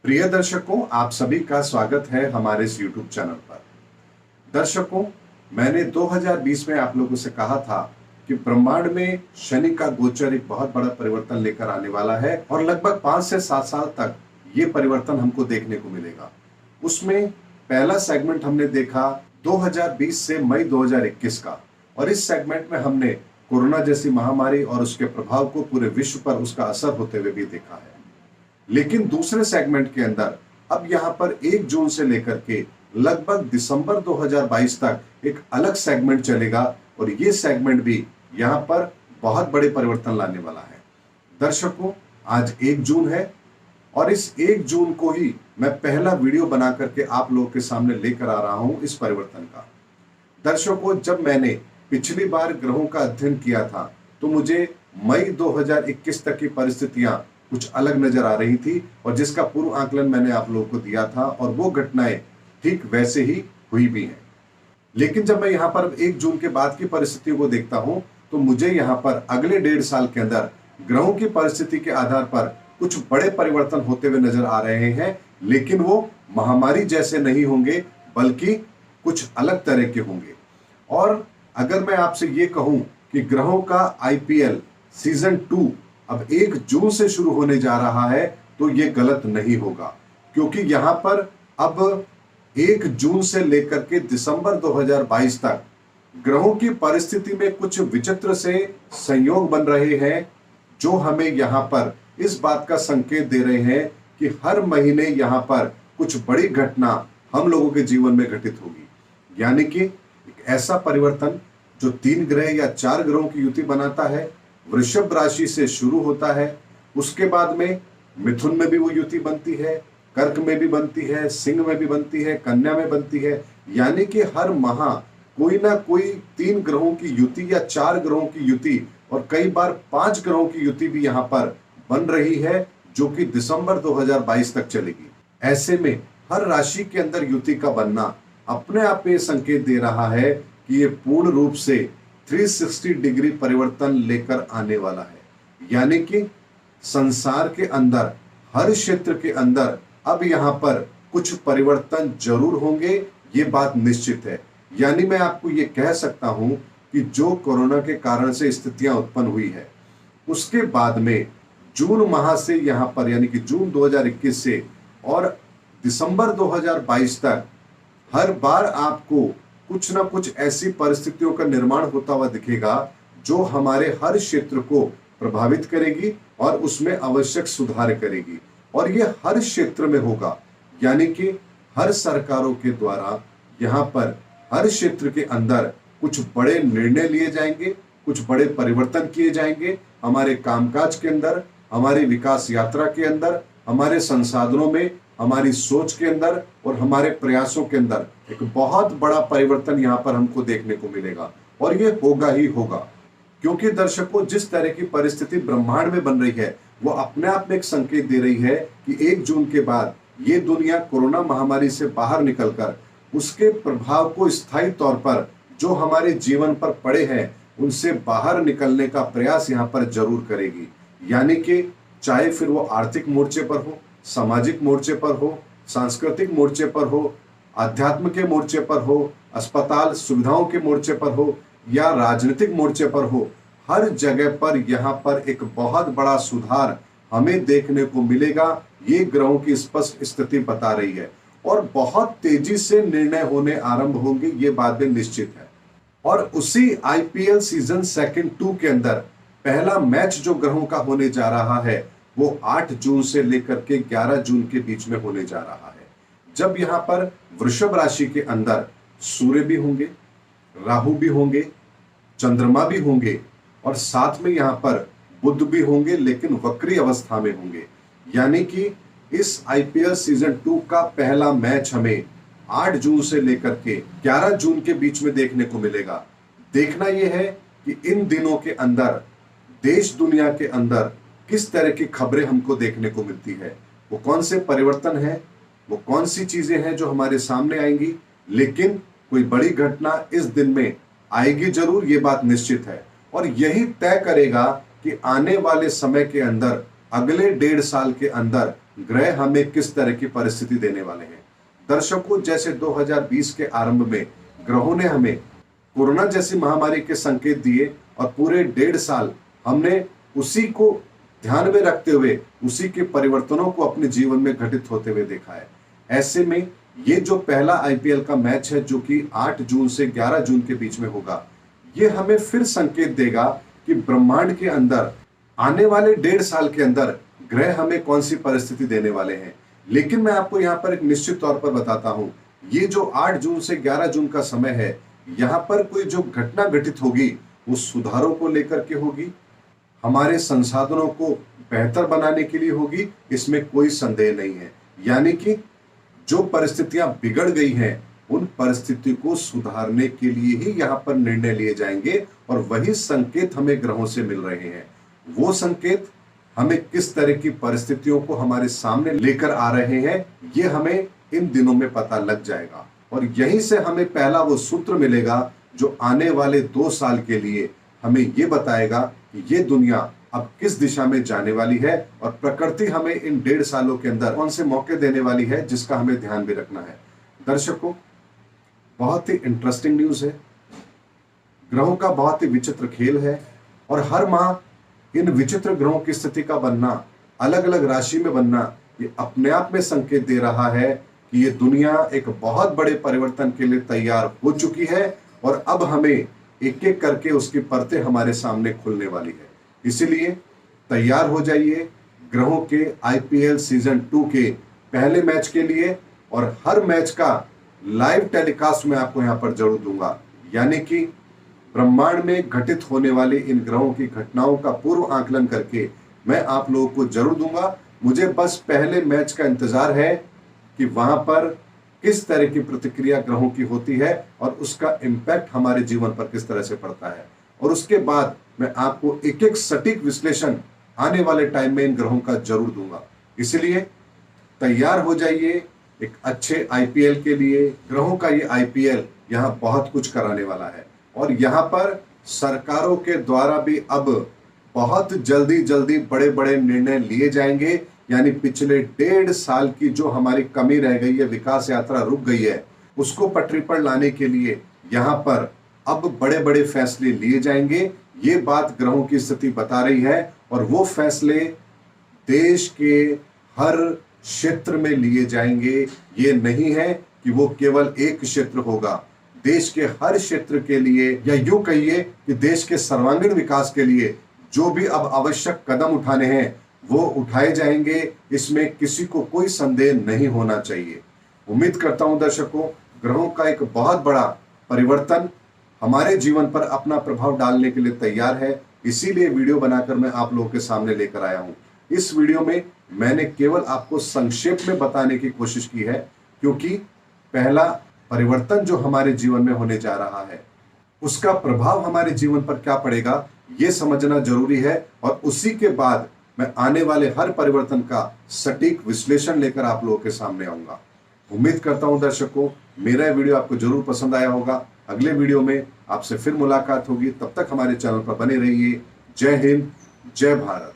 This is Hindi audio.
प्रिय दर्शकों, आप सभी का स्वागत है हमारे इस YouTube चैनल पर। दर्शकों, मैंने 2020 में आप लोगों से कहा था कि ब्रह्मांड में शनि का गोचर एक बहुत बड़ा परिवर्तन लेकर आने वाला है और लगभग 5 से 7 साल तक ये परिवर्तन हमको देखने को मिलेगा। उसमें पहला सेगमेंट हमने देखा 2020 से मई 2021 का, और इस सेगमेंट में हमने कोरोना जैसी महामारी और उसके प्रभाव को पूरे विश्व पर उसका असर होते हुए भी देखा है। लेकिन दूसरे सेगमेंट के अंदर अब यहां पर 1 जून से लेकर के लगभग दिसंबर 2022 तक एक अलग सेगमेंट चलेगा और ये सेगमेंट भी यहां पर बहुत बड़े परिवर्तन लाने वाला है। दर्शकों, आज 1 जून है और इस 1 जून को ही मैं पहला वीडियो बना करके आप लोगों के सामने लेकर आ रहा हूं इस परिवर्तन का। दर्शकों, जब मैंने पिछली बार ग्रहों का अध्ययन किया था तो मुझे मई 2021 तक की परिस्थितियां कुछ अलग नजर आ रही थी और जिसका पूर्व आकलन मैंने आप लोगों को दिया था और वो घटनाएं ठीक वैसे ही हुई भी हैं। लेकिन जब मैं यहां पर 1 जून के बाद की परिस्थितियों को देखता हूं तो मुझे यहां पर अगले 1.5 साल के अंदर ग्रहों की परिस्थिति के आधार पर कुछ बड़े परिवर्तन होते हुए नजर आ रहे हैं, लेकिन वो महामारी जैसे नहीं होंगे बल्कि कुछ अलग तरह के होंगे। और अगर मैं आपसे ये कहूं कि ग्रहों का IPL सीजन 2 अब 1 जून से शुरू होने जा रहा है तो यह गलत नहीं होगा, क्योंकि यहां पर अब 1 जून से लेकर के दिसंबर 2022 तक ग्रहों की परिस्थिति में कुछ विचित्र से संयोग बन रहे हैं जो हमें यहां पर इस बात का संकेत दे रहे हैं कि हर महीने यहां पर कुछ बड़ी घटना हम लोगों के जीवन में घटित होगी। यानी कि एक ऐसा परिवर्तन जो 3 ग्रह या 4 ग्रहों की युति बनाता है, वृषभ राशि से शुरू होता है, उसके बाद में मिथुन में भी वो युति बनती है, कर्क में भी बनती है, सिंह में भी बनती है, कन्या में बनती है। यानी कि हर माह कोई ना कोई 3 ग्रहों की युति या 4 ग्रहों की युति और कई बार 5 ग्रहों की युति भी यहां पर बन रही है, जो कि दिसंबर 2022 तक चलेगी। ऐसे में हर राशि के अंदर युति का बनना अपने आप में संकेत दे रहा है कि ये पूर्ण रूप से 360 डिग्री परिवर्तन लेकर आने वाला है। यानी कि संसार के अंदर हर क्षेत्र के अंदर अब यहां पर कुछ परिवर्तन जरूर होंगे, ये बात निश्चित है। यानी मैं आपको ये कह सकता हूं कि जो कोरोना के कारण से स्थितियां उत्पन्न हुई है उसके बाद में जून माह से यहां पर यानी कि जून 2021 से और दिसंबर 2022 तक हर बार आपको कुछ ना कुछ ऐसी परिस्थितियों का निर्माण होता हुआ दिखेगा जो हमारे हर क्षेत्र को प्रभावित करेगी और उसमें आवश्यक सुधार करेगी, और ये हर क्षेत्र में होगा। यानी कि हर सरकारों के द्वारा यहाँ पर हर क्षेत्र के अंदर कुछ बड़े निर्णय लिए जाएंगे, कुछ बड़े परिवर्तन किए जाएंगे हमारे कामकाज के अंदर, हमारी विकास यात्रा के अंदर, हमारे संसाधनों में, हमारी सोच के अंदर और हमारे प्रयासों के अंदर एक बहुत बड़ा परिवर्तन यहां पर हमको देखने को मिलेगा, और ये होगा ही होगा। क्योंकि दर्शकों, जिस तरह की परिस्थिति ब्रह्मांड में बन रही है वो अपने आप में एक संकेत दे रही है कि 1 जून के बाद ये दुनिया कोरोना महामारी से बाहर निकलकर उसके प्रभाव को स्थायी तौर पर जो हमारे जीवन पर पड़े हैं उनसे बाहर निकलने का प्रयास यहाँ पर जरूर करेगी। यानी कि चाहे फिर वो आर्थिक मोर्चे पर हो, सामाजिक मोर्चे पर हो, सांस्कृतिक मोर्चे पर हो, आध्यात्म के मोर्चे पर हो, अस्पताल सुविधाओं के मोर्चे पर हो या राजनीतिक मोर्चे पर हो, हर जगह पर यहाँ पर एक बहुत बड़ा सुधार हमें देखने को मिलेगा। ये ग्रहों की स्पष्ट स्थिति बता रही है और बहुत तेजी से निर्णय होने आरंभ होंगे, ये बात भी निश्चित है। और उसी IPL सीजन 2 के अंदर पहला मैच जो ग्रहों का होने जा रहा है वो 8 जून से लेकर के 11 जून के बीच में होने जा रहा है, जब यहां पर वृषभ राशि के अंदर सूर्य भी होंगे, राहु भी होंगे, चंद्रमा भी होंगे और साथ में यहां पर बुध भी होंगे, लेकिन वक्री अवस्था में होंगे। यानी कि इस IPL सीजन 2 का पहला मैच हमें 8 जून से लेकर के 11 जून के बीच में देखने को मिलेगा। देखना यह है कि इन दिनों के अंदर देश दुनिया के अंदर किस तरह की खबरें हमको देखने को मिलती है, वो कौन से परिवर्तन है, वो कौन सी चीजें हैं जो हमारे सामने आएंगी। लेकिन कोई बड़ी घटना इस दिन में आएगी जरूर, ये बात निश्चित है, और यही तय करेगा कि आने वाले समय के अंदर अगले 1.5 साल के अंदर ग्रह हमें किस तरह की परिस्थिति देने वाले हैं। दर्शकों, जैसे 2020 के आरंभ में ग्रहों ने हमें कोरोना जैसी महामारी के संकेत दिए और पूरे 1.5 साल हमने उसी को ध्यान में रखते हुए उसी के परिवर्तनों को अपने जीवन में घटित होते हुए देखा है। ऐसे में ये जो पहला आईपीएल का मैच है जो कि 8 जून से 11 जून के बीच में होगा, ये हमें फिर संकेत देगा कि ब्रह्मांड के अंदर आने वाले 1.5 साल के अंदर ग्रह हमें कौन सी परिस्थिति देने वाले हैं। लेकिन मैं आपको यहाँ पर एक निश्चित तौर पर बताता हूं, ये जो 8 जून से 11 जून का समय है, यहाँ पर कोई जो घटना घटित होगी वो सुधारों को लेकर के होगी, हमारे संसाधनों को बेहतर बनाने के लिए होगी, इसमें कोई संदेह नहीं है। यानी कि जो परिस्थितियां बिगड़ गई हैं उन परिस्थिति को सुधारने के लिए ही यहाँ पर निर्णय लिए जाएंगे और वही संकेत हमें ग्रहों से मिल रहे हैं। वो संकेत हमें किस तरह की परिस्थितियों को हमारे सामने लेकर आ रहे हैं, ये हमें इन दिनों में पता लग जाएगा और यहीं से हमें पहला वो सूत्र मिलेगा जो आने वाले 2 साल के लिए हमें ये बताएगा कि ये दुनिया अब किस दिशा में जाने वाली है और प्रकृति हमें इन 1.5 सालों के अंदर कौन से मौके देने वाली है, जिसका हमें ध्यान भी रखना है। दर्शकों, बहुत ही इंटरेस्टिंग न्यूज है। ग्रहों का बहुत ही विचित्र खेल है और हर माह इन विचित्र ग्रहों की स्थिति का बनना, अलग अलग राशि में बनना, ये अपने आप में संकेत दे रहा है कि ये दुनिया एक बहुत बड़े परिवर्तन के लिए तैयार हो चुकी है और अब हमें एक एक करके उसकी परतें हमारे सामने खुलने वाली है। इसीलिए तैयार हो जाइए ग्रहों के आईपीएल सीजन 2 के पहले मैच के लिए और हर मैच का लाइव टेलीकास्ट मैं आपको यहां पर जरूर दूंगा। यानी कि ब्रह्मांड में घटित होने वाली इन ग्रहों की घटनाओं का पूर्व आकलन करके मैं आप लोगों को जरूर दूंगा। मुझे बस पहले मैच का इंतजार है कि वहां पर किस तरह की प्रतिक्रिया ग्रहों की होती है और उसका इंपैक्ट हमारे जीवन पर किस तरह से पड़ता है, और उसके बाद मैं आपको एक एक सटीक विश्लेषण आने वाले टाइम में इन ग्रहों का जरूर दूंगा। इसलिए तैयार हो जाइए एक अच्छे आईपीएल के लिए। ग्रहों का ये आईपीएल यहाँ बहुत कुछ कराने वाला है और यहाँ पर सरकारों के द्वारा भी अब बहुत जल्दी जल्दी बड़े बड़े निर्णय लिए जाएंगे। यानी पिछले 1.5 साल की जो हमारी कमी रह गई है, विकास यात्रा रुक गई है, उसको पटरी पर लाने के लिए यहाँ पर अब बड़े बड़े फैसले लिए जाएंगे। ये बात ग्रहों की स्थिति बता रही है और वो फैसले देश के हर क्षेत्र में लिए जाएंगे। ये नहीं है कि वो केवल एक क्षेत्र होगा, देश के हर क्षेत्र के लिए, या यूं कहिए कि देश के सर्वांगीण विकास के लिए जो भी अब आवश्यक कदम उठाने हैं वो उठाए जाएंगे। इसमें किसी को कोई संदेह नहीं होना चाहिए। उम्मीद करता हूं दर्शकों, ग्रहों का एक बहुत बड़ा परिवर्तन हमारे जीवन पर अपना प्रभाव डालने के लिए तैयार है। इसीलिए वीडियो बनाकर मैं आप लोगों के सामने लेकर आया हूं। इस वीडियो में मैंने केवल आपको संक्षेप में बताने की कोशिश की है, क्योंकि पहला परिवर्तन जो हमारे जीवन में होने जा रहा है उसका प्रभाव हमारे जीवन पर क्या पड़ेगा ये समझना जरूरी है, और उसी के बाद मैं आने वाले हर परिवर्तन का सटीक विश्लेषण लेकर आप लोगों के सामने आऊंगा। उम्मीद करता हूं दर्शकों, मेरा वीडियो आपको जरूर पसंद आया होगा। अगले वीडियो में आपसे फिर मुलाकात होगी, तब तक हमारे चैनल पर बने रहिए। जय हिंद, जय भारत।